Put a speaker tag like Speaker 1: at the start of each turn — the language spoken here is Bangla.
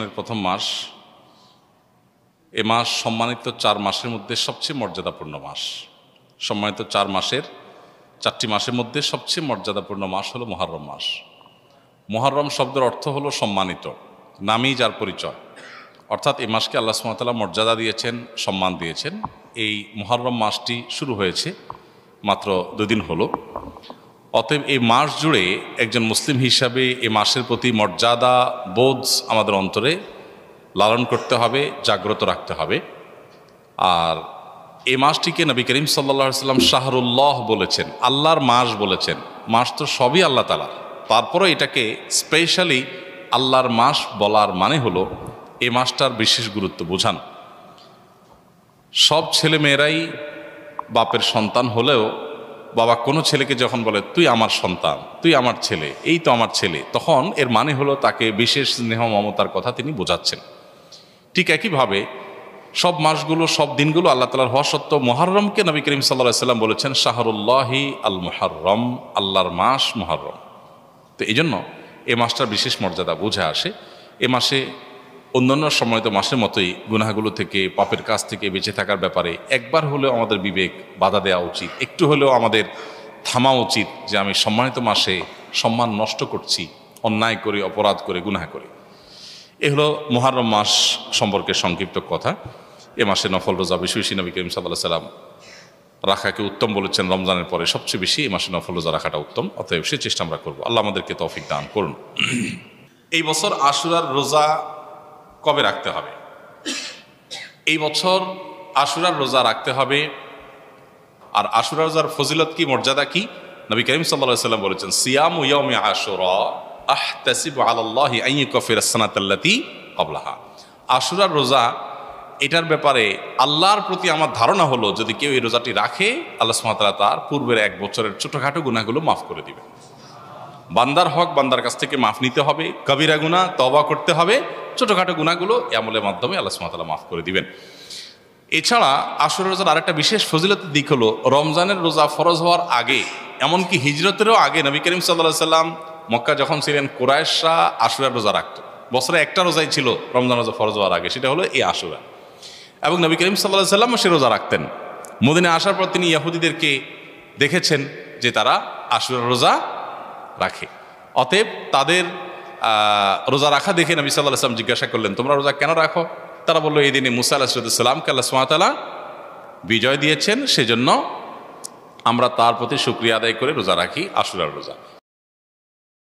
Speaker 1: সনের প্রথম মাস। এ মাস সম্মানিত 4 মাসের মধ্যে সবচেয়ে মর্যাদাপূর্ণ মাস। সম্মানিত 4টি মাসের মধ্যে সবচেয়ে মর্যাদাপূর্ণ মাস হলো মুহররম মাস। মুহররম শব্দের অর্থ হলো সম্মানিত, নামই যার পরিচয়। অর্থাৎ এই মাসকে আল্লাহ সুবহানাহু ওয়া তাআলা মর্যাদা দিয়েছেন, সম্মান দিয়েছেন। এই মুহররম মাসটি শুরু হয়েছে মাত্র 2 দিন হলো। অতএব এই মাস জুড়ে একজন মুসলিম হিসাবে এই মাসের প্রতি মর্যাদা বোধ আমাদের অন্তরে লালন করতে হবে, জাগ্রত রাখতে হবে। আর এই মাসটিকে নবী করিম সাল্লাল্লাহু আলাইহি ওয়াসাল্লাম শাহরুল্লাহ বলেছেন, আল্লাহর মাস বলেছেন। মাস তো সবই আল্লাহ তাআলার, তারপরে এটাকে স্পেশালি আল্লাহর মাস বলার মানে হলো এই মাসটার বিশেষ গুরুত্ব বোঝানো। সব ছেলে মেয়েরাই বাপের সন্তান হলেও বাবা কোনো ছেলেকে যখন বলে তুই আমার সন্তান, তুই আমার ছেলে, এই তো আমার ছেলে, তখন এর মানে হলো তাকে বিশেষ স্নেহ মমতার কথা তিনি বোঝাচ্ছেন। ঠিক একইভাবে সব মাসগুলো, সব দিনগুলো আল্লাহ তাআলার হওয়া সত্ত্বেও মুহররমকে নবী করিম সাল্লাল্লাহু আলাইহি ওয়াসাল্লাম বলেছেন শাহরুল্লাহি আল মুহররম, আল্লাহর মাস মুহররম। তো এই জন্য এ মাসটার বিশেষ মর্যাদা বোঝা আসে। এ মাসে অন্যান্য সময়ত মাসের মতোই গুনাহগুলো থেকে, পাপের কাজ থেকে বেঁচে থাকার ব্যাপারে একবার হলেও আমাদের বিবেক বাধা দেওয়া উচিত, একটু হলেও আমাদের থামা উচিত যে আমি সম্মানিত মাসে সম্মান নষ্ট করছি, অন্যায় করে, অপরাধ করে, গুনাহ করে। এ হলো মুহররম মাস সম্পর্কে সংক্ষিপ্ত কথা। এ মাসে নফল রোজা বেশি বেশি নবী করিম সাল্লাল্লাহু আলাইহি ওয়াসাল্লাম রাখাকে উত্তম বলেছেন। রমজানের পরে সবচেয়ে বেশি এই মাসে নফল রোজা রাখাটা উত্তম। অতএব সে চেষ্টা আমরা করবো। আল্লাহ আমাদেরকে তৌফিক দান করুন। এই বছর আশুরার রোজা কবে রাখতে হবে? এই বছর আশুরার রোজা রাখতে হবে। আর আশুরা রোজার ফজিলত কি, মর্যাদা কি? নবী করিম সাল্লাল্লাহু আলাইহি ওয়াসাল্লাম বলেছেন সিয়ামু ইয়াউমি আশুরা আহতাসিবু আলাল্লাহি আন ইউকাফিরাস সানাতাল্লাতী ক্বাবলাহা। আশুরার রোজা, এটার ব্যাপারে আল্লাহর প্রতি আমার ধারণা হলো যদি কেউ এই রোজাটি রাখে, আল্লাহ সুবহানাহু ওয়া তাআলা তার পূর্বের 1 বছরের ছোটখাটো গুনাহগুলো মাফ করে দিবেন। বান্দার হক বান্দার কাছ থেকে মাফ নিতে হবে, কবিরা গুনাহ তওবা করতে হবে, ছোটখাটো গুনাহগুলো এই আমলের মাধ্যমে আল্লাহ সুবহানাহু ওয়া তাআলা মাফ করে দিবেন। এছাড়া আশুরা রোজার আরেকটা বিশেষ ফজিলতের দিক হলো রমজানের রোজা ফরজ হওয়ার আগে, এমনকি হিজরতেরও আগে নবী করিম সাল্লাল্লাহু আলাইহি ওয়াসাল্লাম মক্কা যখন ছিলেন, কুরাইশরা আশুরার রোজা রাখত। বছরে একটা রোজাই ছিল রমজান রোজা ফরজ হওয়ার আগে, সেটা হলো এই আশুরা। এবং নবী করিম সাল্লাল্লাহু আলাইহি ওয়াসাল্লাম সে রোজা রাখতেন। মদিনায় আসার পর তিনি ইহুদিদেরকে দেখেছেন যে তারা আশুরার রোজা রাখে। অতএব তাদের রোজা রাখা দেখে নবী সাল্লাল্লাহু আলাইহি ওয়াসাল্লাম জিজ্ঞাসা করলেন, তোমরা রোজা কেন রাখো? তারা বললো, এই দিনে মুসা আলাইহিস সালামকে আল্লাহ সুবহানাহু ওয়া তাআলা বিজয় দিয়েছেন, সেজন্য আমরা তার প্রতি শুকরিয়া আদায় করে রোজা রাখি, আশুরার রোজা।